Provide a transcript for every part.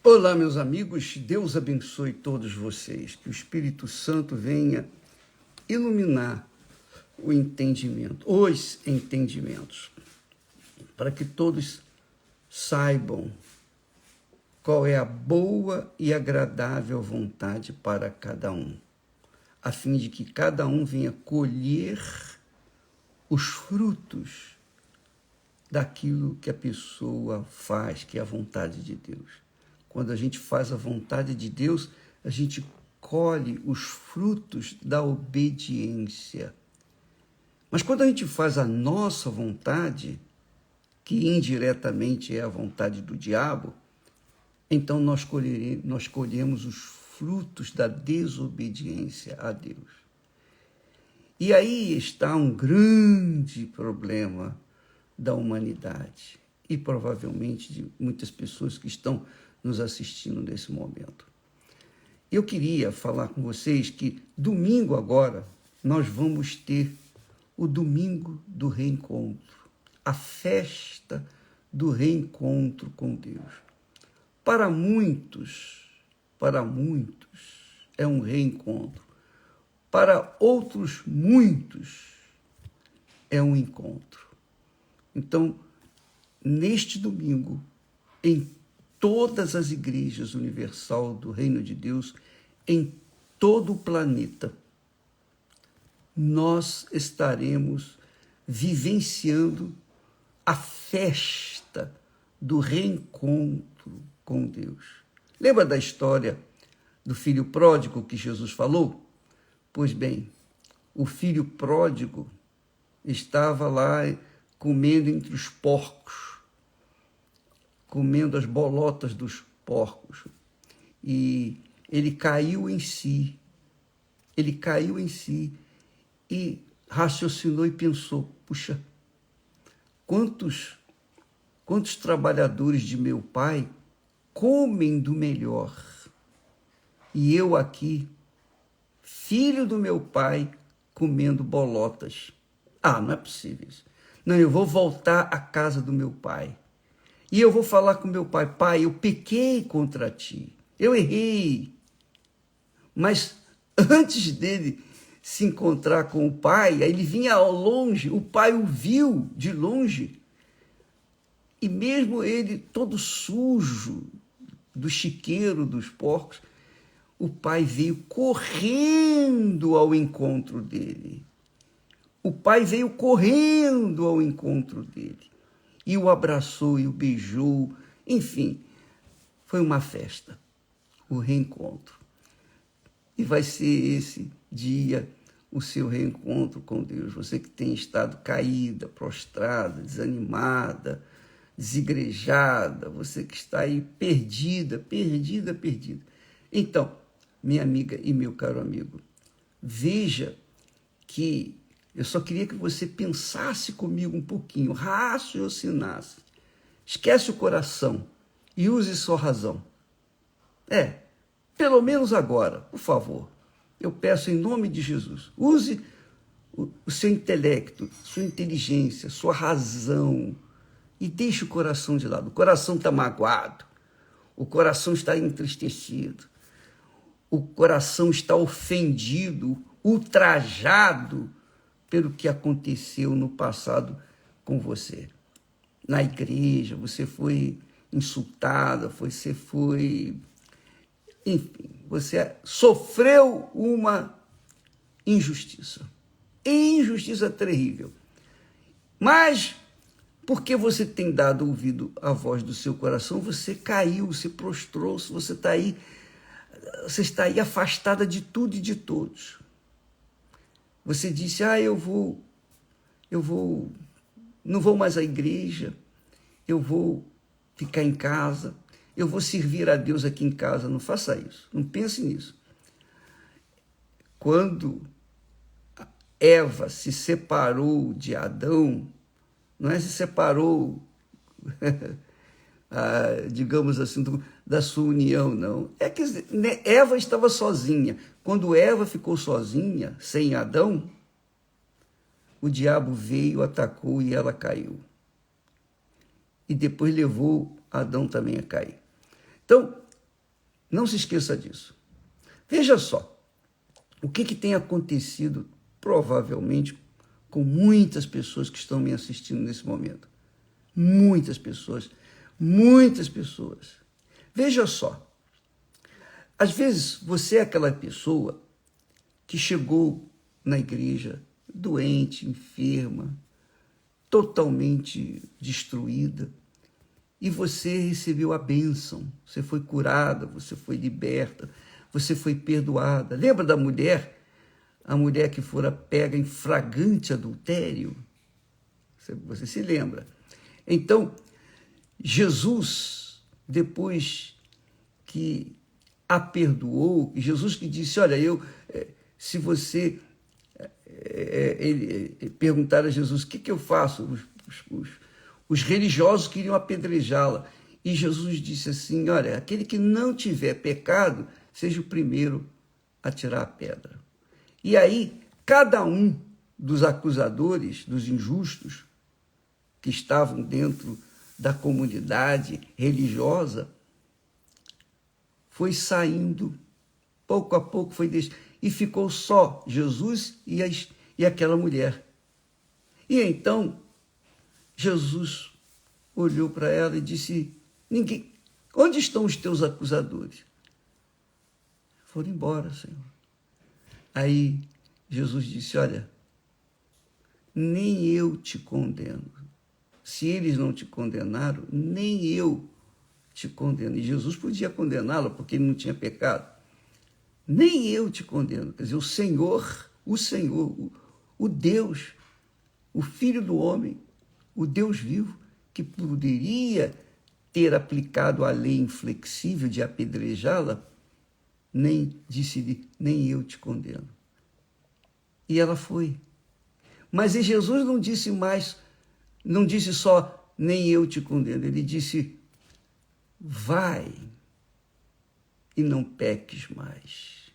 Olá, meus amigos, Deus abençoe todos vocês, que o Espírito Santo venha iluminar o entendimento, os entendimentos, para que todos saibam qual é a boa e agradável vontade para cada um, a fim de que cada um venha colher os frutos daquilo que a pessoa faz, que é a vontade de Deus. Quando a gente faz a vontade de Deus, a gente colhe os frutos da obediência. Mas quando a gente faz a nossa vontade, que indiretamente é a vontade do diabo, então nós colhemos os frutos da desobediência a Deus. E aí está um grande problema da humanidade e provavelmente de muitas pessoas que estão nos assistindo nesse momento. Eu queria falar com vocês que domingo agora nós vamos ter o domingo do reencontro, a festa do reencontro com Deus. Para muitos é um reencontro. Para outros muitos é um encontro. Então, neste domingo, em todas as igrejas universal do Reino de Deus, em todo o planeta, nós estaremos vivenciando a festa do reencontro com Deus. Lembra da história do filho pródigo que Jesus falou? Pois bem, o filho pródigo estava lá comendo entre os porcos, comendo as bolotas dos porcos. E ele caiu em si e raciocinou e pensou, puxa, quantos trabalhadores de meu pai comem do melhor, e eu aqui, filho do meu pai, comendo bolotas. Não é possível isso. Não, eu vou voltar à casa do meu pai. E eu vou falar com meu pai, pai, eu pequei contra ti, eu errei. Mas antes dele se encontrar com o pai, aí ele vinha ao longe, o pai o viu de longe, e mesmo ele todo sujo do chiqueiro dos porcos, o pai veio correndo ao encontro dele. O pai veio correndo ao encontro dele. E o abraçou e o beijou. Enfim, foi uma festa, o reencontro. E vai ser esse dia o seu reencontro com Deus. Você que tem estado caída, prostrada, desanimada, desigrejada, você que está aí perdida. Então, minha amiga e meu caro amigo, veja que eu só queria que você pensasse comigo um pouquinho, raciocinasse. Esquece o coração e use sua razão. Pelo menos agora, por favor. Eu peço em nome de Jesus, use o seu intelecto, sua inteligência, sua razão e deixe o coração de lado. O coração está magoado, o coração está entristecido, o coração está ofendido, ultrajado pelo que aconteceu no passado com você. Na igreja, você foi insultada, enfim, você sofreu uma injustiça terrível. Mas, porque você tem dado ouvido à voz do seu coração, você caiu, se prostrou, você está aí afastada de tudo e de todos. Você disse, não vou mais à igreja, eu vou ficar em casa, eu vou servir a Deus aqui em casa. Não faça isso, não pense nisso. Quando Eva se separou de Adão, não é se separou, digamos assim, da sua união, não. É que Eva estava sozinha. Quando Eva ficou sozinha, sem Adão, o diabo veio, atacou e ela caiu. E depois levou Adão também a cair. Então, Não se esqueça disso. Veja só, o que tem acontecido, provavelmente, com muitas pessoas que estão me assistindo nesse momento. Muitas pessoas, muitas pessoas. Veja só, às vezes você é aquela pessoa que chegou na igreja doente, enferma, totalmente destruída, e você recebeu a bênção, você foi curada, você foi liberta, você foi perdoada. Lembra da mulher? A mulher que fora pega em flagrante adultério? Você se lembra? Então, Jesus, depois que a perdoou, Jesus que disse, olha, se você perguntar a Jesus, o que eu faço? Os religiosos queriam apedrejá-la. E Jesus disse assim, olha, aquele que não tiver pecado, seja o primeiro a tirar a pedra. E aí, cada um dos acusadores, dos injustos, que estavam dentro da comunidade religiosa, foi saindo, pouco a pouco foi deixando, e ficou só Jesus e aquela mulher. E então, Jesus olhou para ela e disse, onde estão os teus acusadores? Foram embora, Senhor. Aí Jesus disse, olha, nem eu te condeno. Se eles não te condenaram, nem eu te condeno. E Jesus podia condená-la porque ele não tinha pecado. Nem eu te condeno. Quer dizer, o Senhor, o Deus, o Filho do Homem, o Deus vivo, que poderia ter aplicado a lei inflexível de apedrejá-la, disse-lhe, nem eu te condeno. E ela foi. Mas Jesus não disse mais, não disse só, nem eu te condeno. Ele disse, vai e não peques mais.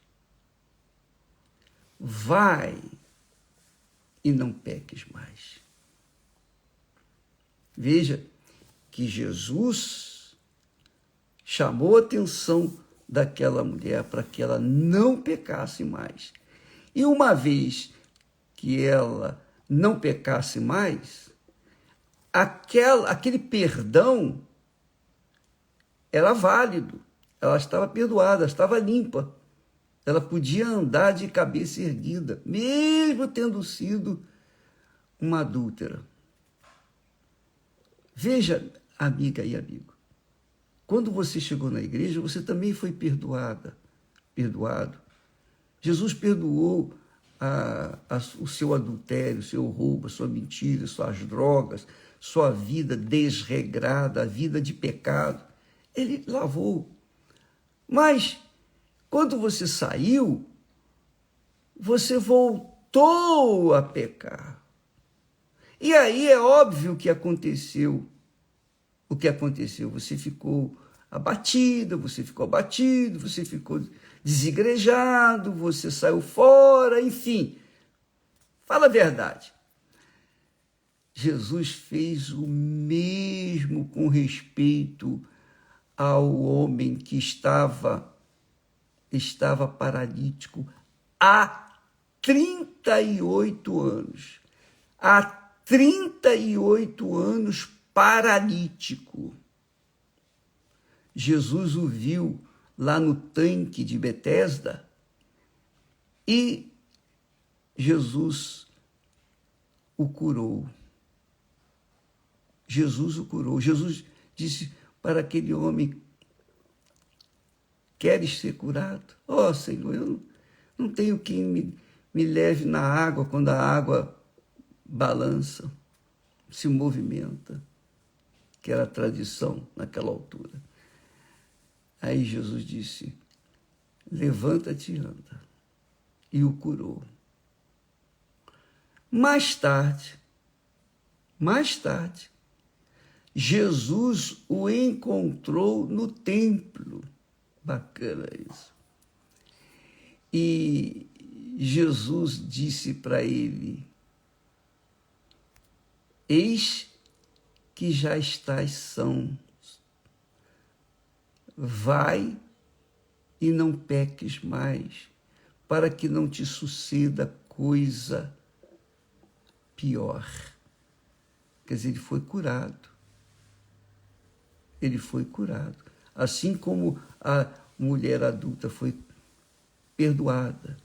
Vai e não peques mais. Veja que Jesus chamou a atenção daquela mulher para que ela não pecasse mais. E uma vez que ela não pecasse mais, aquele perdão era válido. Ela estava perdoada, estava limpa. Ela podia andar de cabeça erguida, mesmo tendo sido uma adúltera. Veja, amiga e amigo, quando você chegou na igreja, você também foi perdoado. Jesus perdoou o seu adultério, o seu roubo, a sua mentira, suas drogas, sua vida desregrada, a vida de pecado. Ele lavou. Mas, quando você saiu, você voltou a pecar. E aí é óbvio que aconteceu. O que aconteceu? Você ficou abatido, você ficou desigrejado, você saiu fora, enfim. Fala a verdade. Jesus fez o mesmo com respeito ao homem que estava paralítico há 38 anos. Há 38 anos paralítico. Jesus o viu lá no tanque de Betesda e Jesus o curou. Jesus o curou. Jesus disse para aquele homem, queres ser curado? Oh, Senhor, eu não tenho quem me leve na água quando a água balança, se movimenta, que era a tradição naquela altura. Aí Jesus disse, levanta-te e anda. E o curou. Mais tarde, Jesus o encontrou no templo. Bacana isso. E Jesus disse para ele, eis que já estás são. Vai e não peques mais, para que não te suceda coisa pior. Quer dizer, ele foi curado. Ele foi curado. Assim como a mulher adulta foi perdoada.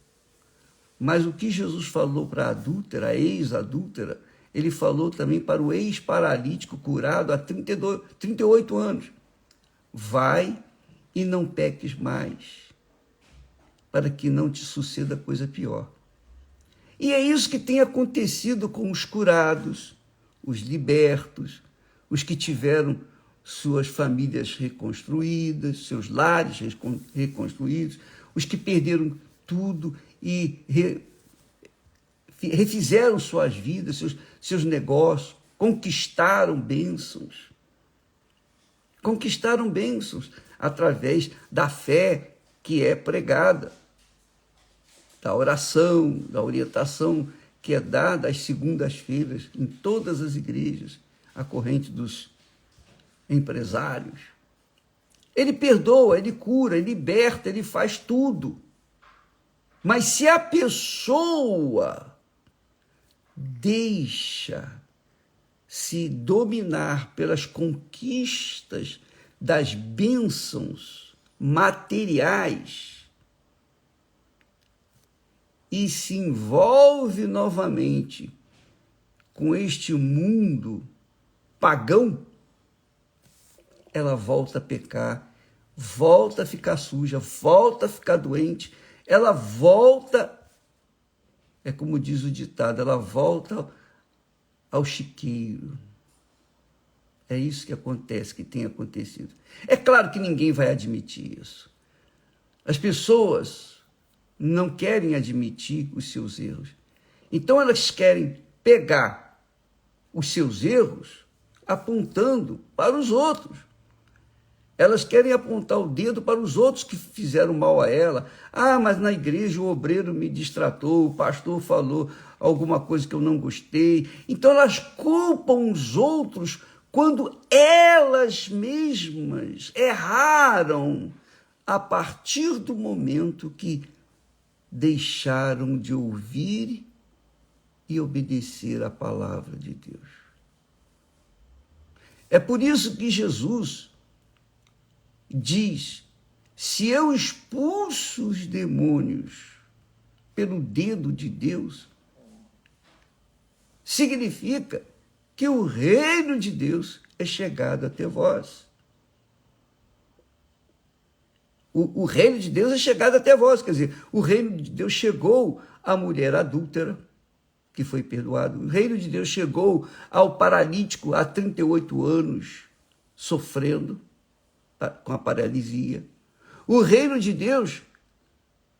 Mas o que Jesus falou para a adúltera, a ex-adúltera, ele falou também para o ex-paralítico curado há 38 anos. Vai e não peques mais, para que não te suceda coisa pior. E é isso que tem acontecido com os curados, os libertos, os que tiveram suas famílias reconstruídas, seus lares reconstruídos, os que perderam tudo e refizeram suas vidas, seus negócios, conquistaram bênçãos. Conquistaram bênçãos através da fé que é pregada, da oração, da orientação que é dada às segundas-feiras em todas as igrejas, a corrente dos empresários. Ele perdoa, ele cura, ele liberta, ele faz tudo. Mas se a pessoa deixa se dominar pelas conquistas das bênçãos materiais e se envolve novamente com este mundo pagão, ela volta a pecar, volta a ficar suja, volta a ficar doente, ela volta, é como diz o ditado, ela volta ao chiqueiro. É isso que acontece, que tem acontecido. É claro que ninguém vai admitir isso. As pessoas não querem admitir os seus erros. Então elas querem pegar os seus erros apontando para os outros. Elas querem apontar o dedo para os outros que fizeram mal a ela. Ah, mas na igreja o obreiro me distratou, o pastor falou alguma coisa que eu não gostei. Então elas culpam os outros quando elas mesmas erraram a partir do momento que deixaram de ouvir e obedecer à palavra de Deus. É por isso que Jesus diz: se eu expulso os demônios pelo dedo de Deus, significa que o reino de Deus é chegado até vós. O reino de Deus é chegado até vós, quer dizer, o reino de Deus chegou à mulher adúltera, que foi perdoado. O reino de Deus chegou ao paralítico há 38 anos, sofrendo com a paralisia. O reino de Deus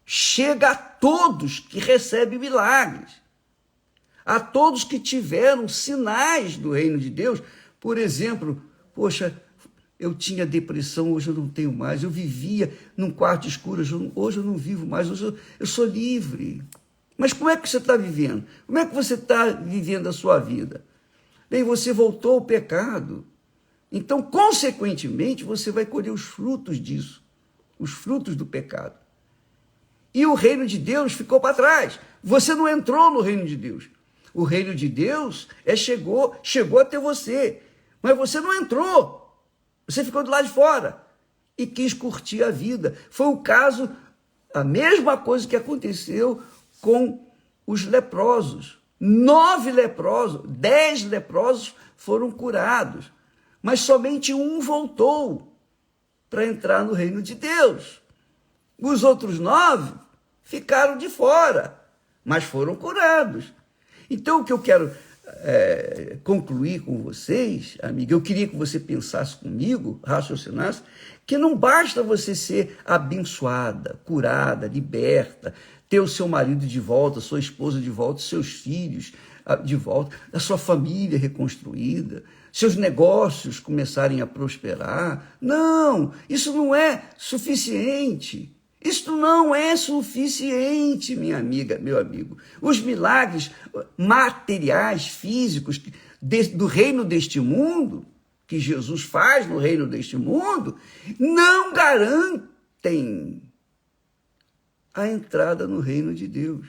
chega a todos que recebem milagres, a todos que tiveram sinais do reino de Deus. Por exemplo, poxa, eu tinha depressão, hoje eu não tenho mais. Eu vivia num quarto escuro, hoje eu não vivo mais. Hoje eu sou livre. Mas como é que você está vivendo? Como é que você está vivendo a sua vida? Bem, você voltou ao pecado. Então, consequentemente, você vai colher os frutos disso, os frutos do pecado. E o reino de Deus ficou para trás. Você não entrou no reino de Deus. O reino de Deus chegou até você, mas você não entrou. Você ficou do lado de fora e quis curtir a vida. Foi o caso, a mesma coisa que aconteceu com os leprosos. 9 leprosos, 10 leprosos foram curados, mas somente um voltou para entrar no reino de Deus. Os outros 9 ficaram de fora, mas foram curados. Então, o que eu quero concluir com vocês, amiga, eu queria que você pensasse comigo, raciocinasse, que não basta você ser abençoada, curada, liberta, ter o seu marido de volta, sua esposa de volta, seus filhos de volta, a sua família reconstruída, seus negócios começarem a prosperar. Não, isso não é suficiente. Isto não é suficiente, minha amiga, meu amigo. Os milagres materiais, físicos, do reino deste mundo, que Jesus faz no reino deste mundo, não garantem a entrada no reino de Deus.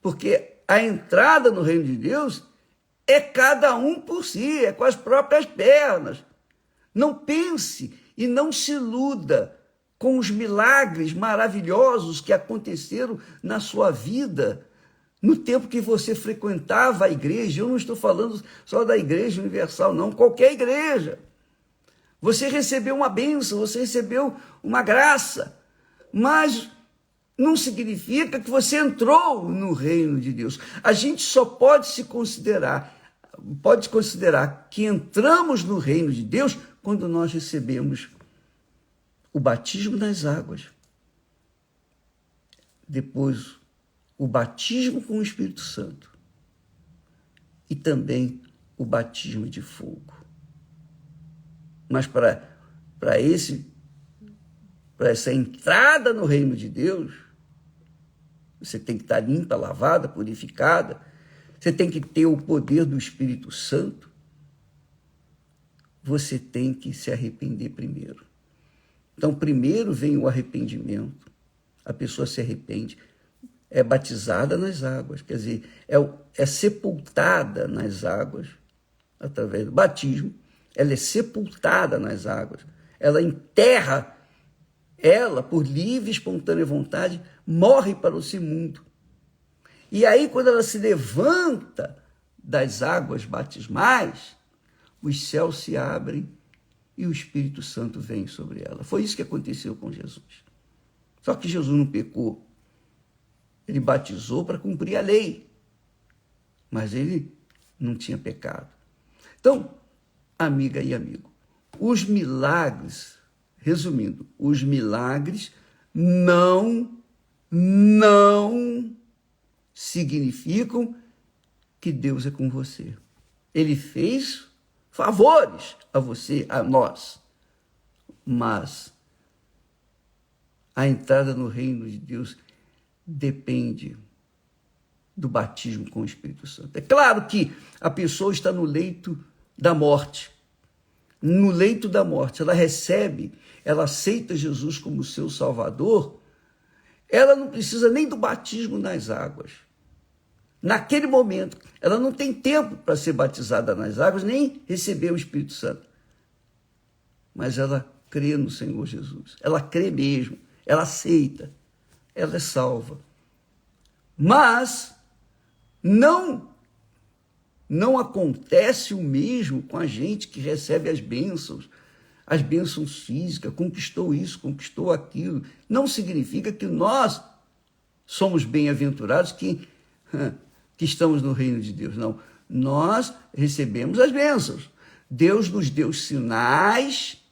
Porque a entrada no reino de Deus é cada um por si, é com as próprias pernas. Não pense e não se iluda com os milagres maravilhosos que aconteceram na sua vida no tempo que você frequentava a igreja. Eu não estou falando só da Igreja Universal, não, qualquer igreja. Você recebeu uma bênção, você recebeu uma graça, mas não significa que você entrou no reino de Deus. A gente só pode considerar que entramos no reino de Deus quando nós recebemos o batismo nas águas. Depois, o batismo com o Espírito Santo. E também o batismo de fogo. Mas para essa entrada no reino de Deus, você tem que estar limpa, lavada, purificada. Você tem que ter o poder do Espírito Santo. Você tem que se arrepender primeiro. Então, primeiro vem o arrependimento. A pessoa se arrepende. É batizada nas águas. Quer dizer, é sepultada nas águas. Através do batismo, ela é sepultada nas águas. Ela enterra, ela, por livre e espontânea vontade, morre para esse mundo. E aí, quando ela se levanta das águas batismais, os céus se abrem e o Espírito Santo vem sobre ela. Foi isso que aconteceu com Jesus. Só que Jesus não pecou. Ele batizou para cumprir a lei, mas ele não tinha pecado. Então, amiga e amigo, os milagres, resumindo, os milagres não significam que Deus é com você. Ele fez favores a você, a nós, mas a entrada no reino de Deus depende do batismo com o Espírito Santo. É claro que a pessoa está no leito da morte. No leito da morte, ela recebe, ela aceita Jesus como seu Salvador, ela não precisa nem do batismo nas águas. Naquele momento, ela não tem tempo para ser batizada nas águas, nem receber o Espírito Santo. Mas ela crê no Senhor Jesus. Ela crê mesmo, ela aceita, ela é salva. Mas não acontece o mesmo com a gente que recebe as bênçãos físicas, conquistou isso, conquistou aquilo. Não significa que nós somos bem-aventurados que estamos no reino de Deus. Não, nós recebemos as bênçãos. Deus nos deu sinais,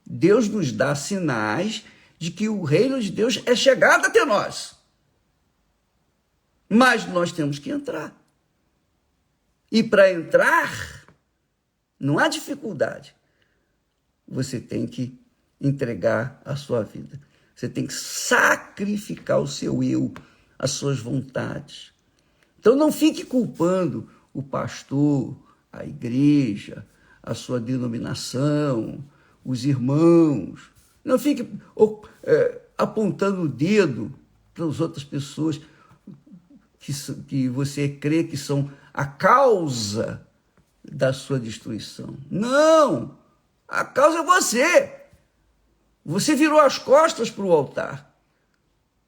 Deus nos dá sinais de que o reino de Deus é chegado até nós. Mas nós temos que entrar. E para entrar, não há dificuldade. Você tem que entregar a sua vida. Você tem que sacrificar o seu eu, as suas vontades. Então não fique culpando o pastor, a igreja, a sua denominação, os irmãos. Não fique apontando o dedo para as outras pessoas que você crê que são a causa da sua destruição. Não! A causa é você. Você virou as costas para o altar.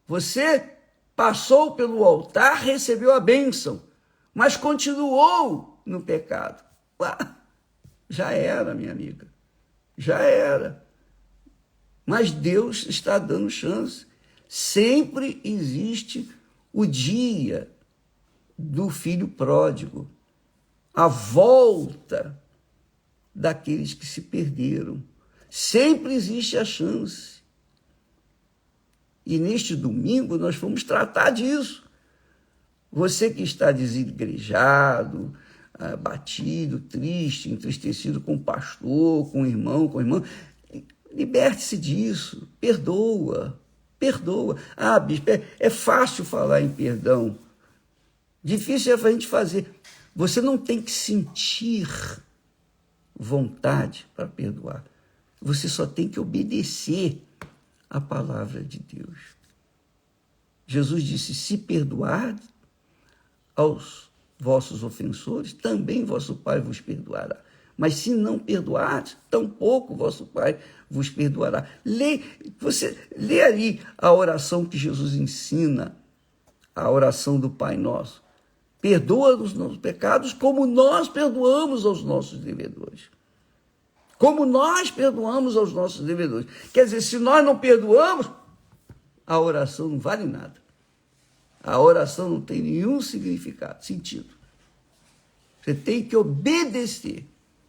Você passou pelo altar, recebeu a bênção, mas continuou no pecado. Já era, minha amiga. Já era. Mas Deus está dando chance. Sempre existe o dia do filho pródigo, a volta daqueles que se perderam. Sempre existe a chance. E neste domingo nós vamos tratar disso. Você que está desigrejado, abatido, triste, entristecido com o pastor, com o irmão, com a irmã, liberte-se disso, perdoa. Bispo, é fácil falar em perdão. Difícil é a gente fazer. Você não tem que sentir vontade para perdoar. Você só tem que obedecer a palavra de Deus. Jesus disse, se perdoardes aos vossos ofensores, também vosso Pai vos perdoará. Mas se não perdoardes, tampouco vosso Pai vos perdoará. Você lê ali a oração que Jesus ensina, a oração do Pai Nosso. Perdoa-nos os nossos pecados como nós perdoamos aos nossos devedores. Como nós perdoamos aos nossos devedores. Quer dizer, se nós não perdoamos, a oração não vale nada. A oração não tem nenhum significado, sentido. Você tem que obedecer.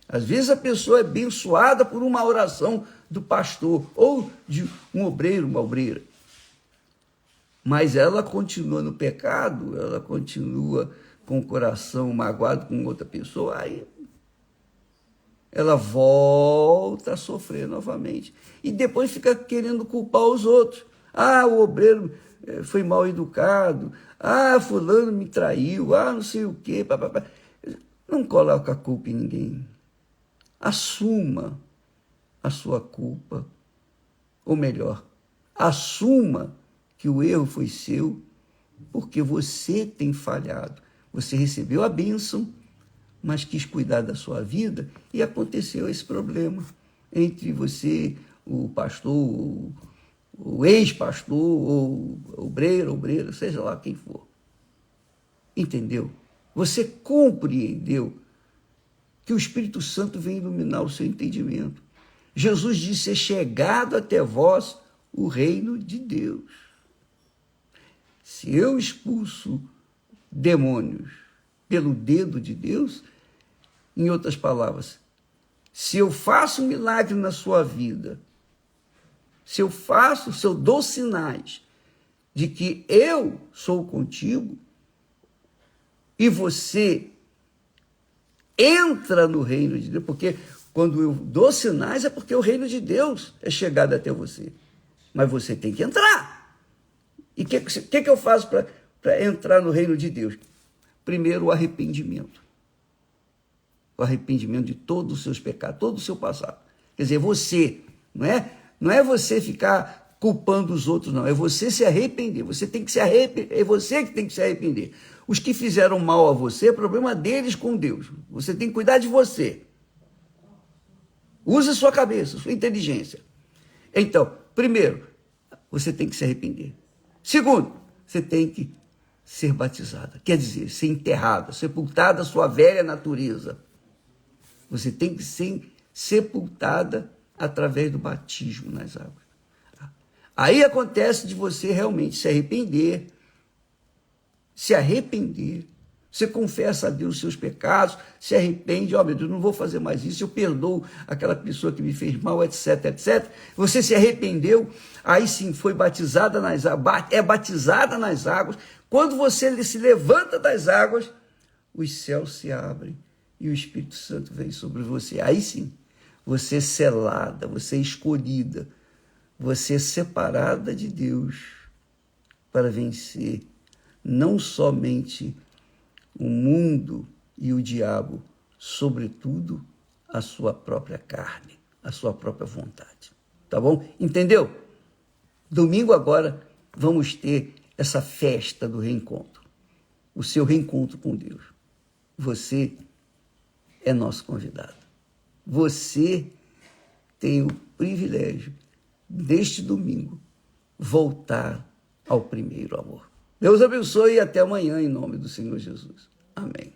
Às vezes a pessoa é abençoada por uma oração do pastor ou de um obreiro, uma obreira. Mas ela continua no pecado, ela continua com o coração magoado com outra pessoa, aí ela volta a sofrer novamente. E depois fica querendo culpar os outros. Ah, o obreiro foi mal educado. Ah, fulano me traiu. Ah, não sei o quê. Papapá. Não coloca a culpa em ninguém. Assuma a sua culpa. Ou melhor, assuma que o erro foi seu, porque você tem falhado. Você recebeu a bênção, mas quis cuidar da sua vida e aconteceu esse problema entre você, o pastor, o ex-pastor, ou obreira, seja lá quem for. Entendeu? Você compreendeu que o Espírito Santo vem iluminar o seu entendimento. Jesus disse, é chegado até vós o reino de Deus. Se eu expulso demônios pelo dedo de Deus, em outras palavras, se eu faço um milagre na sua vida, se eu dou sinais de que eu sou contigo e você entra no reino de Deus, porque quando eu dou sinais é porque o reino de Deus é chegado até você, mas você tem que entrar. E o que eu faço para entrar no reino de Deus? Primeiro, o arrependimento. O arrependimento de todos os seus pecados, todo o seu passado. Quer dizer, você, não é você ficar culpando os outros, não. É você se arrepender. Você tem que se arrepender. É você que tem que se arrepender. Os que fizeram mal a você, é problema deles com Deus. Você tem que cuidar de você. Use a sua cabeça, a sua inteligência. Então, primeiro, você tem que se arrepender. Segundo, você tem que ser batizada. Quer dizer, ser enterrada, sepultada a sua velha natureza. Você tem que ser sepultada através do batismo nas águas. Aí acontece de você realmente se arrepender. Você confessa a Deus os seus pecados, se arrepende, meu Deus, não vou fazer mais isso, eu perdoo aquela pessoa que me fez mal, etc, etc. Você se arrependeu, aí sim foi batizada nas águas, é batizada nas águas. Quando você se levanta das águas, os céus se abrem e o Espírito Santo vem sobre você. Aí sim, você é selada, você é escolhida, você é separada de Deus para vencer não somente o mundo e o diabo, sobretudo a sua própria carne, a sua própria vontade. Tá bom? Entendeu? Domingo agora vamos ter essa festa do reencontro, o seu reencontro com Deus. Você é nosso convidado. Você tem o privilégio, neste domingo, voltar ao primeiro amor. Deus abençoe e até amanhã, em nome do Senhor Jesus. Amém.